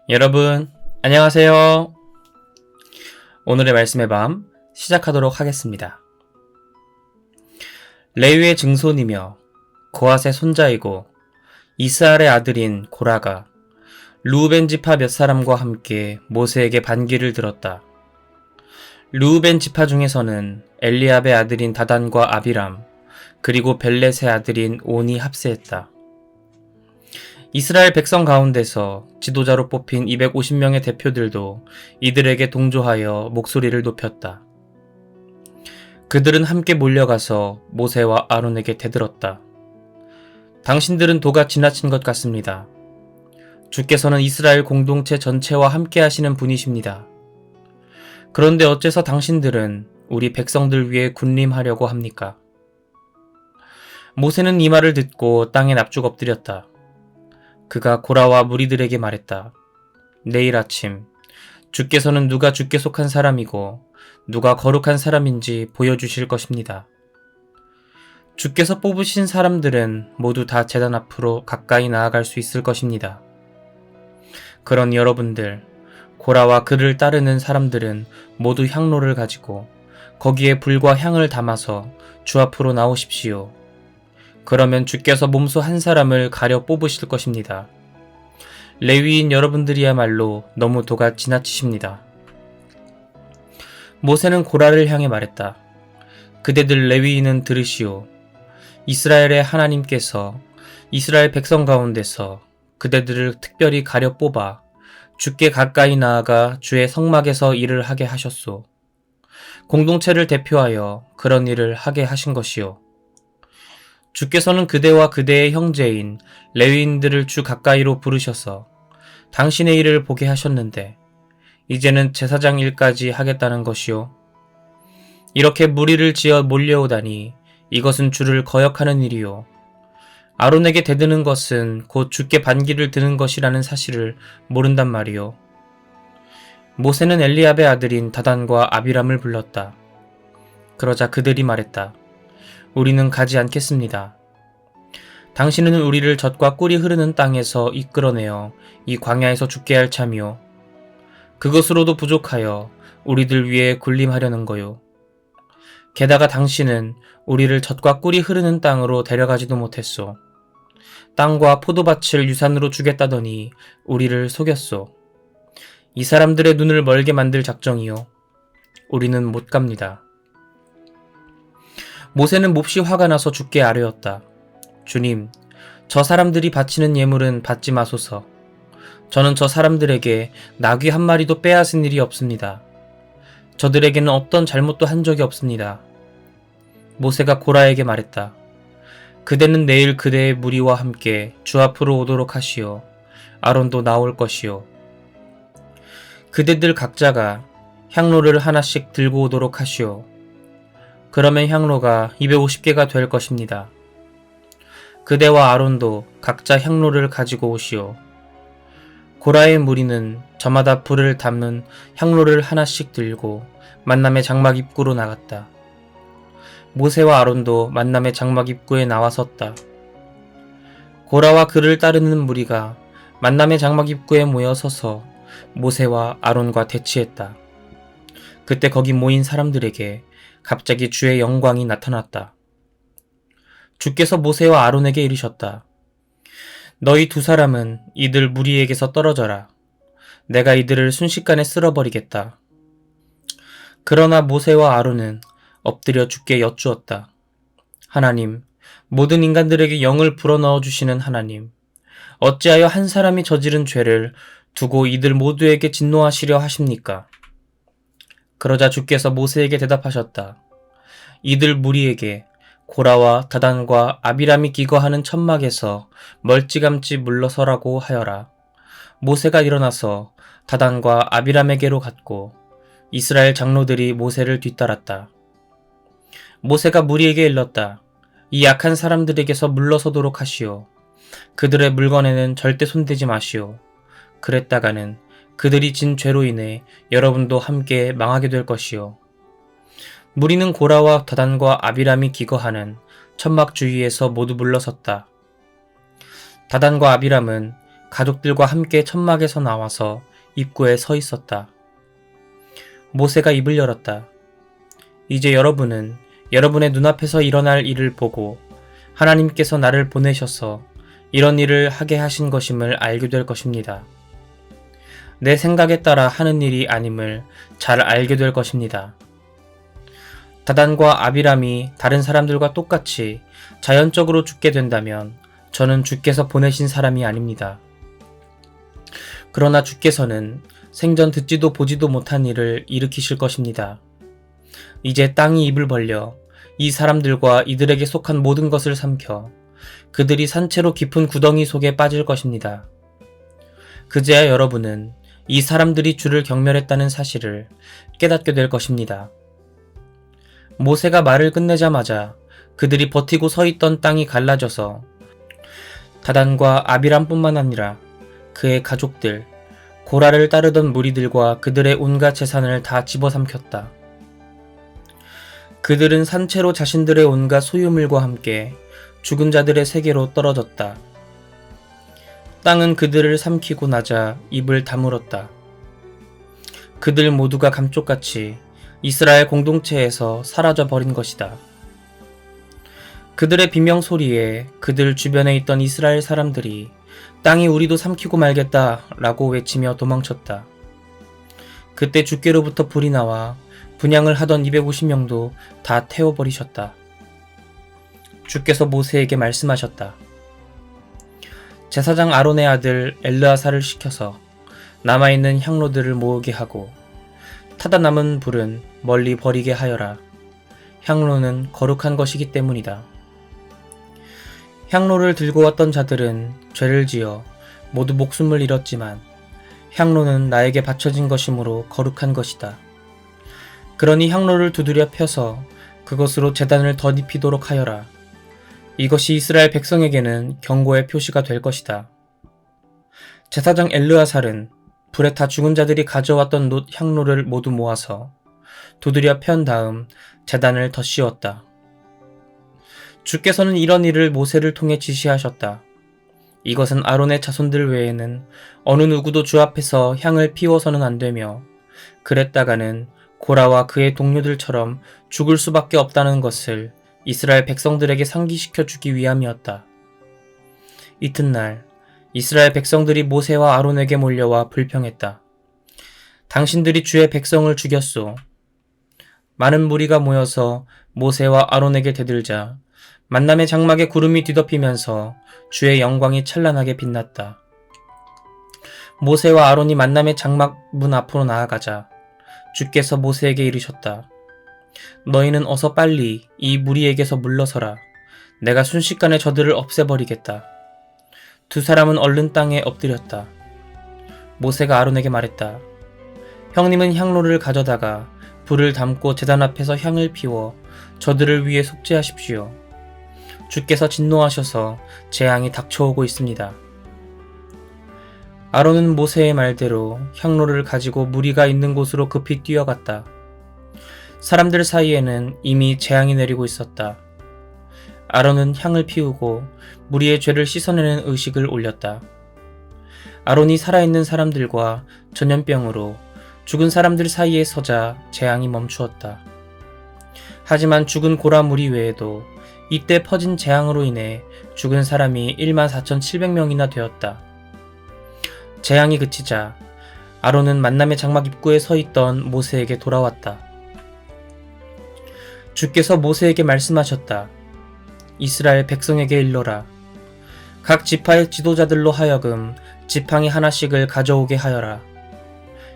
여러분, 안녕하세요. 오늘의 말씀의 밤 시작하도록 하겠습니다. 레위의 증손이며 고핫의 손자이고 이스라엘의 아들인 고라가 르우벤 지파 몇 사람과 함께 모세에게 반기를 들었다. 르우벤 지파 중에서는 엘리압의 아들인 다단과 아비람, 그리고 벨렛의 아들인 온이 합세했다. 이스라엘 백성 가운데서 지도자로 뽑힌 250명의 대표들도 이들에게 동조하여 목소리를 높였다. 그들은 함께 몰려가서 모세와 아론에게 대들었다. 당신들은 도가 지나친 것 같습니다. 주께서는 이스라엘 공동체 전체와 함께 하시는 분이십니다. 그런데 어째서 당신들은 우리 백성들 위해 군림하려고 합니까? 모세는 이 말을 듣고 땅에 납죽 엎드렸다. 그가 고라와 무리들에게 말했다. 내일 아침 주께서는 누가 주께 속한 사람이고 누가 거룩한 사람인지 보여주실 것입니다. 주께서 뽑으신 사람들은 모두 다 제단 앞으로 가까이 나아갈 수 있을 것입니다. 그러니 여러분들, 고라와 그를 따르는 사람들은 모두 향로를 가지고 거기에 불과 향을 담아서 주 앞으로 나오십시오. 그러면 주께서 몸소 한 사람을 가려 뽑으실 것입니다. 레위인 여러분들이야말로 너무 도가 지나치십니다. 모세는 고라를 향해 말했다. 그대들 레위인은 들으시오. 이스라엘의 하나님께서 이스라엘 백성 가운데서 그대들을 특별히 가려 뽑아 주께 가까이 나아가 주의 성막에서 일을 하게 하셨소. 공동체를 대표하여 그런 일을 하게 하신 것이오. 주께서는 그대와 그대의 형제인 레위인들을 주 가까이로 부르셔서 당신의 일을 보게 하셨는데 이제는 제사장 일까지 하겠다는 것이요. 이렇게 무리를 지어 몰려오다니 이것은 주를 거역하는 일이요. 아론에게 대드는 것은 곧 주께 반기를 드는 것이라는 사실을 모른단 말이요. 모세는 엘리압의 아들인 다단과 아비람을 불렀다. 그러자 그들이 말했다. 우리는 가지 않겠습니다. 당신은 우리를 젖과 꿀이 흐르는 땅에서 이끌어내어 이 광야에서 죽게 할 참이요. 그것으로도 부족하여 우리들 위에 군림하려는 거요. 게다가 당신은 우리를 젖과 꿀이 흐르는 땅으로 데려가지도 못했소. 땅과 포도밭을 유산으로 주겠다더니 우리를 속였소. 이 사람들의 눈을 멀게 만들 작정이요. 우리는 못 갑니다. 모세는 몹시 화가 나서 주께 아뢰었다. 주님, 저 사람들이 바치는 예물은 받지 마소서. 저는 저 사람들에게 나귀 한 마리도 빼앗은 일이 없습니다. 저들에게는 어떤 잘못도 한 적이 없습니다. 모세가 고라에게 말했다. 그대는 내일 그대의 무리와 함께 주 앞으로 오도록 하시오. 아론도 나올 것이오. 그대들 각자가 향로를 하나씩 들고 오도록 하시오. 그러면 향로가 250개가 될 것입니다. 그대와 아론도 각자 향로를 가지고 오시오. 고라의 무리는 저마다 불을 담는 향로를 하나씩 들고 만남의 장막 입구로 나갔다. 모세와 아론도 만남의 장막 입구에 나와 섰다. 고라와 그를 따르는 무리가 만남의 장막 입구에 모여 서서 모세와 아론과 대치했다. 그때 거기 모인 사람들에게 갑자기 주의 영광이 나타났다. 주께서 모세와 아론에게 이르셨다. 너희 두 사람은 이들 무리에게서 떨어져라. 내가 이들을 순식간에 쓸어버리겠다. 그러나 모세와 아론은 엎드려 주께 여쭈었다. 하나님, 모든 인간들에게 영을 불어넣어 주시는 하나님, 어찌하여 한 사람이 저지른 죄를 두고 이들 모두에게 진노하시려 하십니까? 그러자 주께서 모세에게 대답하셨다. 이들 무리에게 고라와 다단과 아비람이 기거하는 천막에서 멀찌감치 물러서라고 하여라. 모세가 일어나서 다단과 아비람에게로 갔고 이스라엘 장로들이 모세를 뒤따랐다. 모세가 무리에게 일렀다. 이 약한 사람들에게서 물러서도록 하시오. 그들의 물건에는 절대 손대지 마시오. 그랬다가는 그들이 진 죄로 인해 여러분도 함께 망하게 될 것이요. 무리는 고라와 다단과 아비람이 기거하는 천막 주위에서 모두 물러섰다. 다단과 아비람은 가족들과 함께 천막에서 나와서 입구에 서 있었다. 모세가 입을 열었다. 이제 여러분은 여러분의 눈앞에서 일어날 일을 보고 하나님께서 나를 보내셔서 이런 일을 하게 하신 것임을 알게 될 것입니다. 내 생각에 따라 하는 일이 아님을 잘 알게 될 것입니다. 다단과 아비람이 다른 사람들과 똑같이 자연적으로 죽게 된다면 저는 주께서 보내신 사람이 아닙니다. 그러나 주께서는 생전 듣지도 보지도 못한 일을 일으키실 것입니다. 이제 땅이 입을 벌려 이 사람들과 이들에게 속한 모든 것을 삼켜 그들이 산채로 깊은 구덩이 속에 빠질 것입니다. 그제야 여러분은 이 사람들이 주를 경멸했다는 사실을 깨닫게 될 것입니다. 모세가 말을 끝내자마자 그들이 버티고 서 있던 땅이 갈라져서 다단과 아비람뿐만 아니라 그의 가족들, 고라를 따르던 무리들과 그들의 온갖 재산을 다 집어삼켰다. 그들은 산채로 자신들의 온갖 소유물과 함께 죽은 자들의 세계로 떨어졌다. 땅은 그들을 삼키고 나자 입을 다물었다. 그들 모두가 감쪽같이 이스라엘 공동체에서 사라져 버린 것이다. 그들의 비명소리에 그들 주변에 있던 이스라엘 사람들이 땅이 우리도 삼키고 말겠다 라고 외치며 도망쳤다. 그때 주께로부터 불이 나와 분향을 하던 250명도 다 태워버리셨다. 주께서 모세에게 말씀하셨다. 제사장 아론의 아들 엘르아사를 시켜서 남아있는 향로들을 모으게 하고 타다 남은 불은 멀리 버리게 하여라. 향로는 거룩한 것이기 때문이다. 향로를 들고 왔던 자들은 죄를 지어 모두 목숨을 잃었지만 향로는 나에게 바쳐진 것이므로 거룩한 것이다. 그러니 향로를 두드려 펴서 그것으로 제단을 덧입히도록 하여라. 이것이 이스라엘 백성에게는 경고의 표시가 될 것이다. 제사장 엘르아살은 불에 타 죽은 자들이 가져왔던 놋 향로를 모두 모아서 두드려 편 다음 제단을 덧씌웠다. 주께서는 이런 일을 모세를 통해 지시하셨다. 이것은 아론의 자손들 외에는 어느 누구도 주 앞에서 향을 피워서는 안 되며 그랬다가는 고라와 그의 동료들처럼 죽을 수밖에 없다는 것을 이스라엘 백성들에게 상기시켜 주기 위함이었다. 이튿날 이스라엘 백성들이 모세와 아론에게 몰려와 불평했다. 당신들이 주의 백성을 죽였소. 많은 무리가 모여서 모세와 아론에게 대들자 만남의 장막에 구름이 뒤덮이면서 주의 영광이 찬란하게 빛났다. 모세와 아론이 만남의 장막 문 앞으로 나아가자 주께서 모세에게 이르셨다. 너희는 어서 빨리 이 무리에게서 물러서라. 내가 순식간에 저들을 없애버리겠다. 두 사람은 얼른 땅에 엎드렸다. 모세가 아론에게 말했다. 형님은 향로를 가져다가 불을 담고 제단 앞에서 향을 피워 저들을 위해 속죄하십시오. 주께서 진노하셔서 재앙이 닥쳐오고 있습니다. 아론은 모세의 말대로 향로를 가지고 무리가 있는 곳으로 급히 뛰어갔다. 사람들 사이에는 이미 재앙이 내리고 있었다. 아론은 향을 피우고 무리의 죄를 씻어내는 의식을 올렸다. 아론이 살아있는 사람들과 전염병으로 죽은 사람들 사이에 서자 재앙이 멈추었다. 하지만 죽은 고라 무리 외에도 이때 퍼진 재앙으로 인해 죽은 사람이 14,700명이나 되었다. 재앙이 그치자 아론은 만남의 장막 입구에 서 있던 모세에게 돌아왔다. 주께서 모세에게 말씀하셨다. 이스라엘 백성에게 일러라. 각 지파의 지도자들로 하여금 지팡이 하나씩을 가져오게 하여라.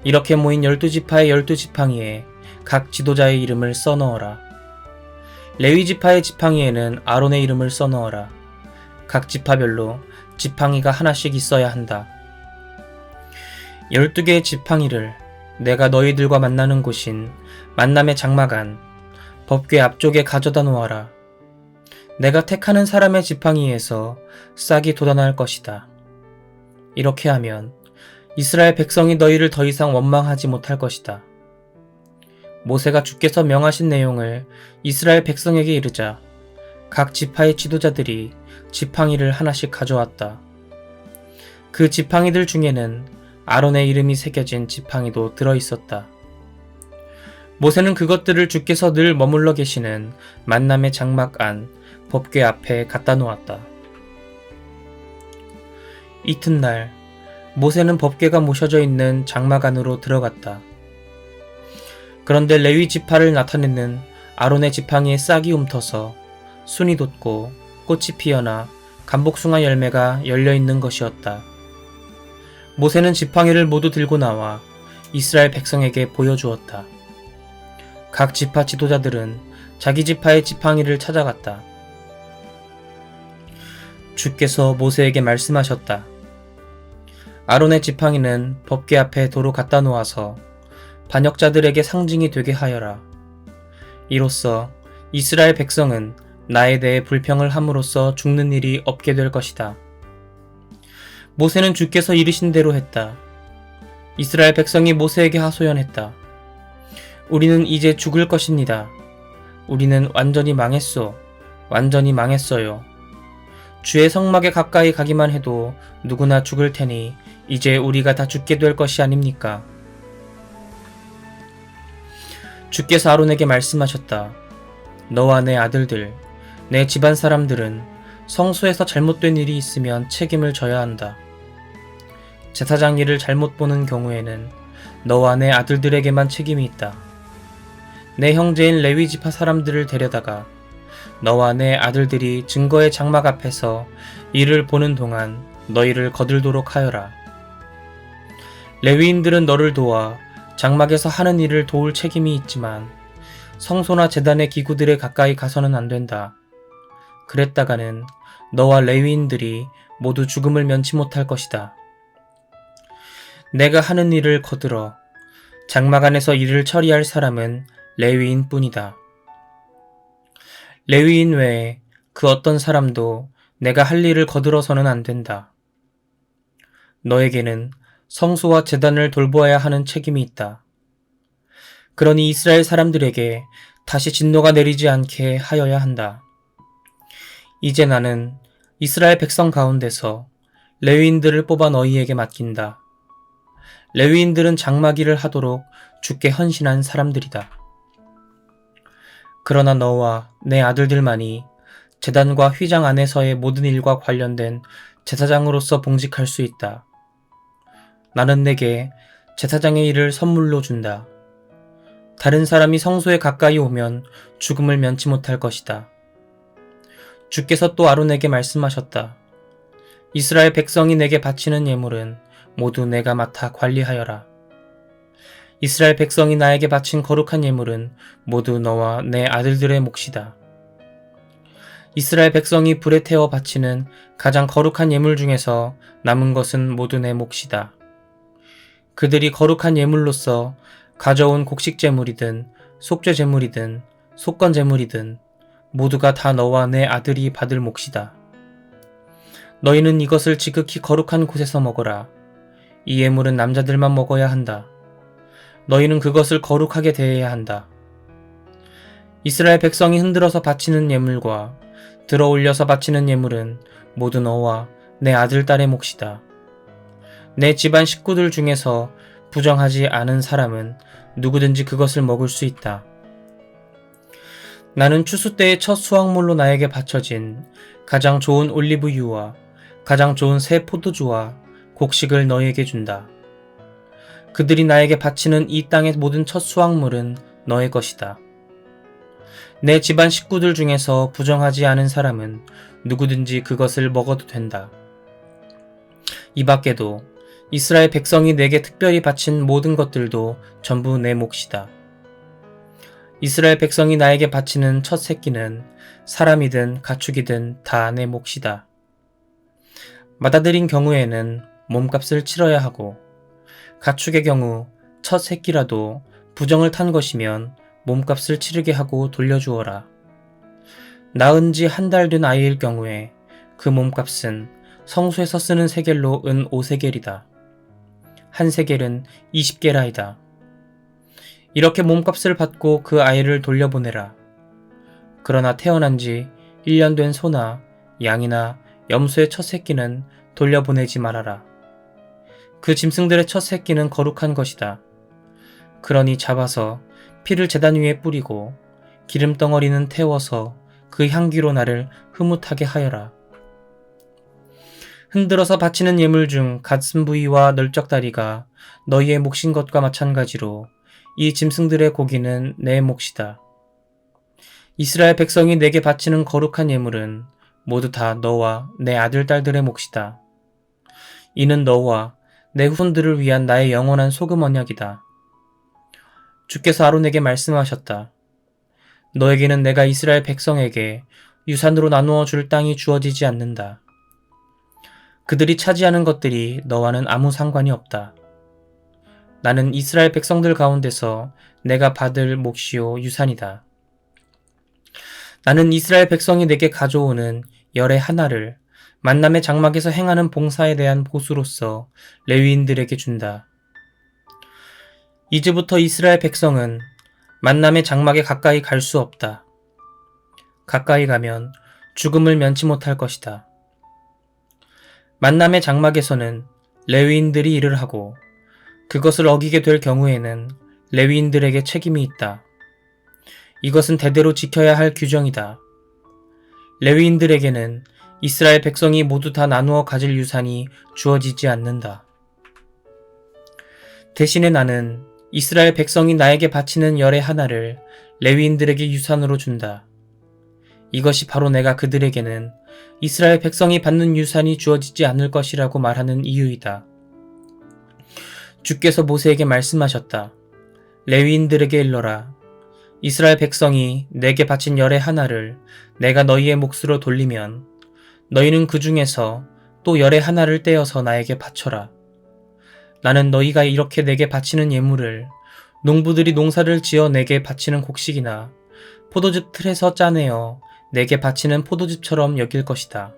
이렇게 모인 12지파의 12지팡이에 각 지도자의 이름을 써넣어라. 레위 지파의 지팡이에는 아론의 이름을 써넣어라. 각 지파별로 지팡이가 하나씩 있어야 한다. 12개의 지팡이를 내가 너희들과 만나는 곳인 만남의 장막 안 법궤 앞쪽에 가져다 놓아라. 내가 택하는 사람의 지팡이에서 싹이 돋아날 것이다. 이렇게 하면 이스라엘 백성이 너희를 더 이상 원망하지 못할 것이다. 모세가 주께서 명하신 내용을 이스라엘 백성에게 이르자 각 지파의 지도자들이 지팡이를 하나씩 가져왔다. 그 지팡이들 중에는 아론의 이름이 새겨진 지팡이도 들어있었다. 모세는 그것들을 주께서 늘 머물러 계시는 만남의 장막 안 법궤 앞에 갖다 놓았다. 이튿날 모세는 법궤가 모셔져 있는 장막 안으로 들어갔다. 그런데 레위 지파를 나타내는 아론의 지팡이에 싹이 움터서 순이 돋고 꽃이 피어나 감복숭아 열매가 열려있는 것이었다. 모세는 지팡이를 모두 들고 나와 이스라엘 백성에게 보여주었다. 각 지파 지도자들은 자기 지파의 지팡이를 찾아갔다. 주께서 모세에게 말씀하셨다. 아론의 지팡이는 법궤 앞에 도로 갖다 놓아서 반역자들에게 상징이 되게 하여라. 이로써 이스라엘 백성은 나에 대해 불평을 함으로써 죽는 일이 없게 될 것이다. 모세는 주께서 이르신 대로 했다. 이스라엘 백성이 모세에게 하소연했다. 우리는 이제 죽을 것입니다. 우리는 완전히 망했소. 완전히 망했어요. 주의 성막에 가까이 가기만 해도 누구나 죽을 테니 이제 우리가 다 죽게 될 것이 아닙니까? 주께서 아론에게 말씀하셨다. 너와 내 아들들, 내 집안 사람들은 성소에서 잘못된 일이 있으면 책임을 져야 한다. 제사장 일을 잘못 보는 경우에는 너와 내 아들들에게만 책임이 있다. 내 형제인 레위 지파 사람들을 데려다가 너와 내 아들들이 증거의 장막 앞에서 이를 보는 동안 너희를 거들도록 하여라. 레위인들은 너를 도와 장막에서 하는 일을 도울 책임이 있지만 성소나 제단의 기구들에 가까이 가서는 안 된다. 그랬다가는 너와 레위인들이 모두 죽음을 면치 못할 것이다. 내가 하는 일을 거들어 장막 안에서 일을 처리할 사람은 레위인 뿐이다. 레위인 외에 그 어떤 사람도 내가 할 일을 거들어서는 안 된다. 너에게는 성소와 제단을 돌보아야 하는 책임이 있다. 그러니 이스라엘 사람들에게 다시 진노가 내리지 않게 하여야 한다. 이제 나는 이스라엘 백성 가운데서 레위인들을 뽑아 너희에게 맡긴다. 레위인들은 장막 일을 하도록 주께 헌신한 사람들이다. 그러나 너와 내 아들들만이 제단과 휘장 안에서의 모든 일과 관련된 제사장으로서 봉직할 수 있다. 나는 내게 제사장의 일을 선물로 준다. 다른 사람이 성소에 가까이 오면 죽음을 면치 못할 것이다. 주께서 또 아론에게 말씀하셨다. 이스라엘 백성이 내게 바치는 예물은 모두 내가 맡아 관리하여라. 이스라엘 백성이 나에게 바친 거룩한 예물은 모두 너와 내 아들들의 몫이다. 이스라엘 백성이 불에 태워 바치는 가장 거룩한 예물 중에서 남은 것은 모두 내 몫이다. 그들이 거룩한 예물로서 가져온 곡식 제물이든 속죄 제물이든 속건 제물이든 모두가 다 너와 내 아들이 받을 몫이다. 너희는 이것을 지극히 거룩한 곳에서 먹어라. 이 예물은 남자들만 먹어야 한다. 너희는 그것을 거룩하게 대해야 한다. 이스라엘 백성이 흔들어서 바치는 예물과 들어 올려서 바치는 예물은 모두 너와 내 아들, 딸의 몫이다. 내 집안 식구들 중에서 부정하지 않은 사람은 누구든지 그것을 먹을 수 있다. 나는 추수 때의 첫 수확물로 나에게 바쳐진 가장 좋은 올리브유와 가장 좋은 새 포도주와 곡식을 너희에게 준다. 그들이 나에게 바치는 이 땅의 모든 첫 수확물은 너의 것이다. 내 집안 식구들 중에서 부정하지 않은 사람은 누구든지 그것을 먹어도 된다. 이 밖에도 이스라엘 백성이 내게 특별히 바친 모든 것들도 전부 내 몫이다. 이스라엘 백성이 나에게 바치는 첫 새끼는 사람이든 가축이든 다 내 몫이다. 맏아들인 경우에는 몸값을 치러야 하고 가축의 경우 첫 새끼라도 부정을 탄 것이면 몸값을 치르게 하고 돌려주어라. 낳은 지 한 달 된 아이일 경우에 그 몸값은 성소에서 쓰는 세겔로 은 5세겔이다. 한 세겔은 20게라이다. 이렇게 몸값을 받고 그 아이를 돌려보내라. 그러나 태어난 지 1년 된 소나 양이나 염소의 첫 새끼는 돌려보내지 말아라. 그 짐승들의 첫 새끼는 거룩한 것이다. 그러니 잡아서 피를 제단 위에 뿌리고 기름덩어리는 태워서 그 향기로 나를 흐뭇하게 하여라. 흔들어서 바치는 예물 중 가슴 부위와 널쩍다리가 너희의 몫인 것과 마찬가지로 이 짐승들의 고기는 내 몫이다. 이스라엘 백성이 내게 바치는 거룩한 예물은 모두 다 너와 내 아들, 딸들의 몫이다. 이는 너와 내 후손들을 위한 나의 영원한 소금 언약이다. 주께서 아론에게 말씀하셨다. 너에게는 내가 이스라엘 백성에게 유산으로 나누어 줄 땅이 주어지지 않는다. 그들이 차지하는 것들이 너와는 아무 상관이 없다. 나는 이스라엘 백성들 가운데서 내가 받을 몫이요 유산이다. 나는 이스라엘 백성이 내게 가져오는 열의 하나를 만남의 장막에서 행하는 봉사에 대한 보수로서 레위인들에게 준다. 이제부터 이스라엘 백성은 만남의 장막에 가까이 갈 수 없다. 가까이 가면 죽음을 면치 못할 것이다. 만남의 장막에서는 레위인들이 일을 하고 그것을 어기게 될 경우에는 레위인들에게 책임이 있다. 이것은 대대로 지켜야 할 규정이다. 레위인들에게는 이스라엘 백성이 모두 다 나누어 가질 유산이 주어지지 않는다. 대신에 나는 이스라엘 백성이 나에게 바치는 열의 하나를 레위인들에게 유산으로 준다. 이것이 바로 내가 그들에게는 이스라엘 백성이 받는 유산이 주어지지 않을 것이라고 말하는 이유이다. 주께서 모세에게 말씀하셨다. 레위인들에게 일러라. 이스라엘 백성이 내게 바친 열의 하나를 내가 너희의 몫으로 돌리면 너희는 그 중에서 또 열의 하나를 떼어서 나에게 바쳐라. 나는 너희가 이렇게 내게 바치는 예물을 농부들이 농사를 지어 내게 바치는 곡식이나 포도즙 틀에서 짜내어 내게 바치는 포도즙처럼 여길 것이다.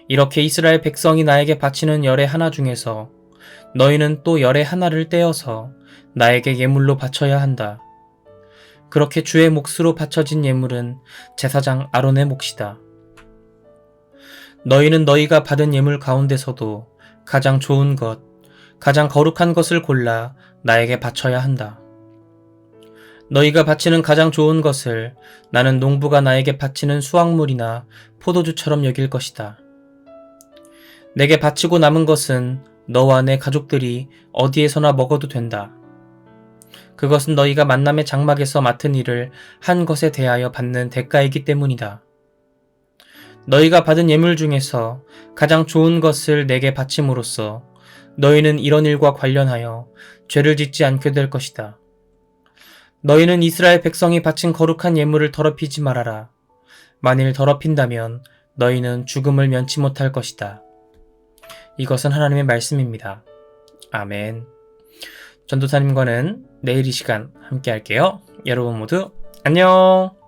이렇게 이스라엘 백성이 나에게 바치는 열의 하나 중에서 너희는 또 열의 하나를 떼어서 나에게 예물로 바쳐야 한다. 그렇게 주의 몫으로 바쳐진 예물은 제사장 아론의 몫이다. 너희는 너희가 받은 예물 가운데서도 가장 좋은 것, 가장 거룩한 것을 골라 나에게 바쳐야 한다. 너희가 바치는 가장 좋은 것을 나는 농부가 나에게 바치는 수확물이나 포도주처럼 여길 것이다. 내게 바치고 남은 것은 너와 내 가족들이 어디에서나 먹어도 된다. 그것은 너희가 만남의 장막에서 맡은 일을 한 것에 대하여 받는 대가이기 때문이다. 너희가 받은 예물 중에서 가장 좋은 것을 내게 바침으로써 너희는 이런 일과 관련하여 죄를 짓지 않게 될 것이다. 너희는 이스라엘 백성이 바친 거룩한 예물을 더럽히지 말아라. 만일 더럽힌다면 너희는 죽음을 면치 못할 것이다. 이것은 하나님의 말씀입니다. 아멘. 전도사님과는 내일 이 시간 함께 할게요. 여러분 모두 안녕.